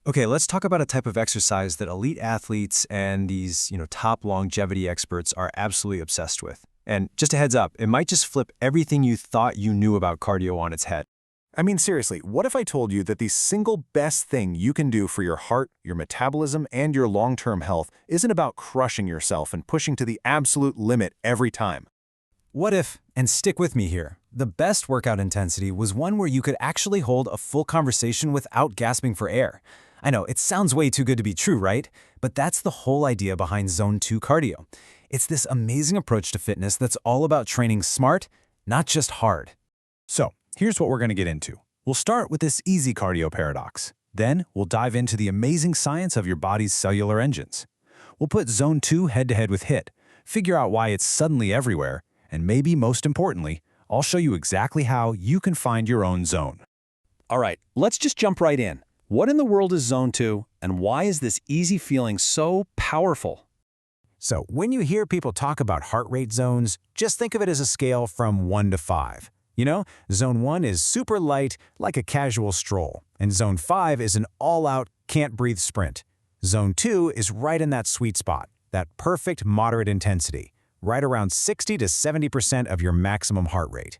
Okay, let's talk about a type of exercise that elite athletes and these, top longevity experts are absolutely obsessed with. And just a heads up, it might just flip everything you thought you knew about cardio on its head. I mean, seriously, what if I told you that the single best thing you can do for your heart, your metabolism, and your long-term health isn't about crushing yourself and pushing to the absolute limit every time? What if, and stick with me here, the best workout intensity was one where you could actually hold a full conversation without gasping for air? I know, it sounds way too good to be true, right? But that's the whole idea behind Zone 2 cardio. It's this amazing approach to fitness that's all about training smart, not just hard. So, here's what we're going to get into. We'll start with this easy cardio paradox. Then, we'll dive into the amazing science of your body's cellular engines. We'll put Zone 2 head-to-head with HIIT, figure out why it's suddenly everywhere, and maybe most importantly, I'll show you exactly how you can find your own zone. All right, let's just jump right in. What in the world is Zone 2, and why is this easy feeling so powerful? So when you hear people talk about heart rate zones, just think of it as a scale from 1 to 5. Zone 1 is super light, like a casual stroll, and Zone 5 is an all-out, can't-breathe sprint. Zone 2 is right in that sweet spot, that perfect moderate intensity, right around 60 to 70% of your maximum heart rate.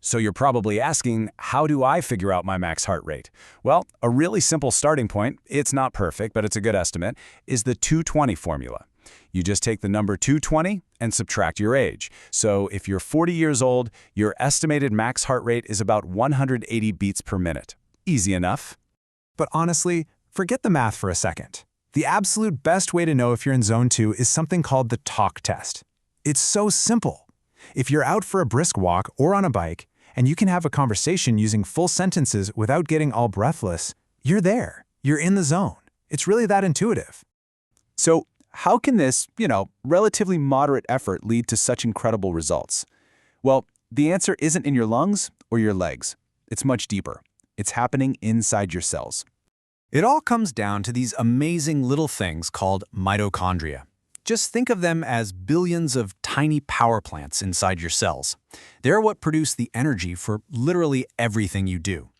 So you're probably asking, how do I figure out my max heart rate? Well, a really simple starting point, it's not perfect, but it's a good estimate, is the 220 formula. You just take the number 220 and subtract your age. So if you're 40 years old, your estimated max heart rate is about 180 beats per minute. Easy enough. But honestly, forget the math for a second. The absolute best way to know if you're in Zone 2 is something called the talk test. It's so simple. If you're out for a brisk walk or on a bike, and you can have a conversation using full sentences without getting all breathless, you're there. You're in the zone. It's really that intuitive. So how can this, relatively moderate effort lead to such incredible results? Well, the answer isn't in your lungs or your legs. It's much deeper. It's happening inside your cells. It all comes down to these amazing little things called mitochondria. Just think of them as billions of tiny power plants inside your cells. They're what produce the energy for literally everything you do.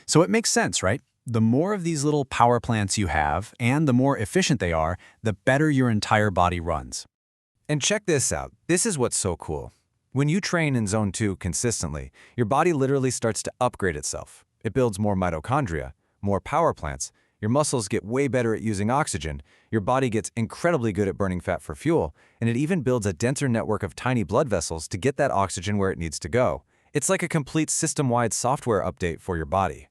So it makes sense, right? The more of these little power plants you have, and the more efficient they are, the better your entire body runs. And check this out. This is what's so cool. When you train in Zone 2 consistently, your body literally starts to upgrade itself. It builds more mitochondria, more power plants. Your muscles get way better at using oxygen, your body gets incredibly good at burning fat for fuel, and it even builds a denser network of tiny blood vessels to get that oxygen where it needs to go. It's like a complete system-wide software update for your body.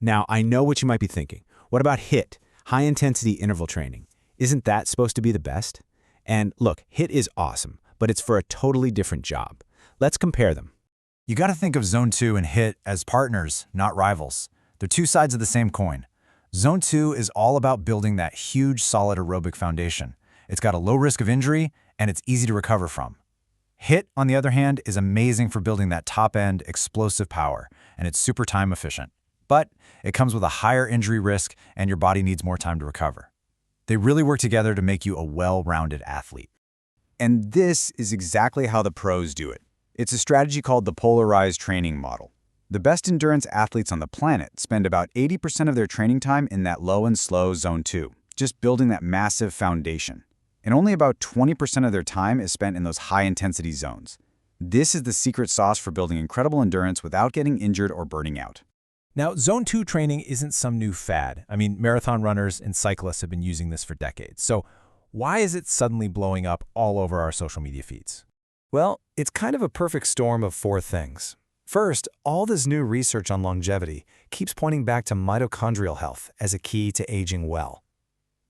Now, I know what you might be thinking. What about HIIT, high-intensity interval training? Isn't that supposed to be the best? And look, HIIT is awesome, but it's for a totally different job. Let's compare them. You got to think of Zone 2 and HIIT as partners, not rivals. They're two sides of the same coin. Zone 2 is all about building that huge, solid aerobic foundation. It's got a low risk of injury, and it's easy to recover from. HIIT, on the other hand, is amazing for building that top-end, explosive power, and it's super time efficient. But it comes with a higher injury risk, and your body needs more time to recover. They really work together to make you a well-rounded athlete. And this is exactly how the pros do it. It's a strategy called the polarized training model. The best endurance athletes on the planet spend about 80% of their training time in that low and slow Zone 2, just building that massive foundation. And only about 20% of their time is spent in those high-intensity zones. This is the secret sauce for building incredible endurance without getting injured or burning out. Now, Zone 2 training isn't some new fad. I mean, marathon runners and cyclists have been using this for decades. So why is it suddenly blowing up all over our social media feeds? Well, it's kind of a perfect storm of four things. First, all this new research on longevity keeps pointing back to mitochondrial health as a key to aging well.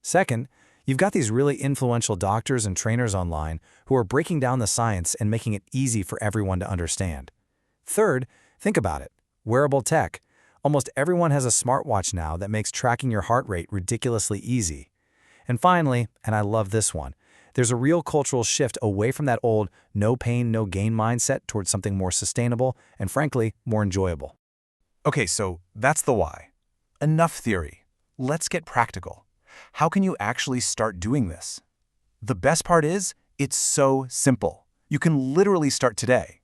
Second, you've got these really influential doctors and trainers online who are breaking down the science and making it easy for everyone to understand. Third, think about it. Wearable tech. Almost everyone has a smartwatch now that makes tracking your heart rate ridiculously easy. And finally, and I love this one, there's a real cultural shift away from that old no pain, no gain mindset towards something more sustainable and, frankly, more enjoyable. Okay, so that's the why. Enough theory. Let's get practical. How can you actually start doing this? The best part is, it's so simple. You can literally start today.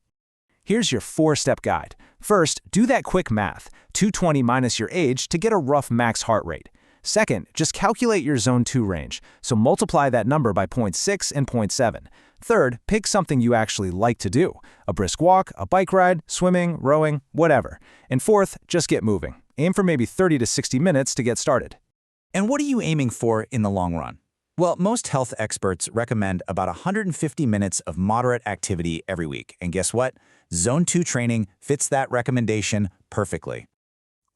Here's your 4-step guide. First, do that quick math, 220 minus your age to get a rough max heart rate. Second, just calculate your zone 2 range, so multiply that number by 0.6 and 0.7. Third, pick something you actually like to do, a brisk walk, a bike ride, swimming, rowing, whatever. And fourth, just get moving. Aim for maybe 30 to 60 minutes to get started. And what are you aiming for in the long run? Well, most health experts recommend about 150 minutes of moderate activity every week. And guess what? Zone 2 training fits that recommendation perfectly.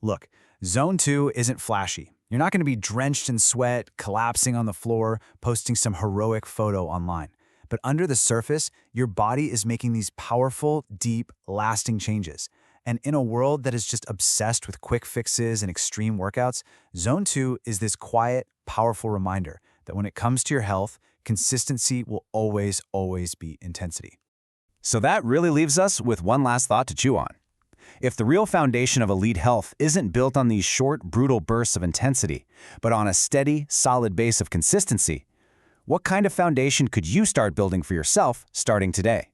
Look, Zone 2 isn't flashy. You're not going to be drenched in sweat, collapsing on the floor, posting some heroic photo online. But under the surface, your body is making these powerful, deep, lasting changes. And in a world that is just obsessed with quick fixes and extreme workouts, Zone 2 is this quiet, powerful reminder that when it comes to your health, consistency will always be intensity. So that really leaves us with one last thought to chew on. If the real foundation of elite health isn't built on these short, brutal bursts of intensity, but on a steady, solid base of consistency, what kind of foundation could you start building for yourself starting today?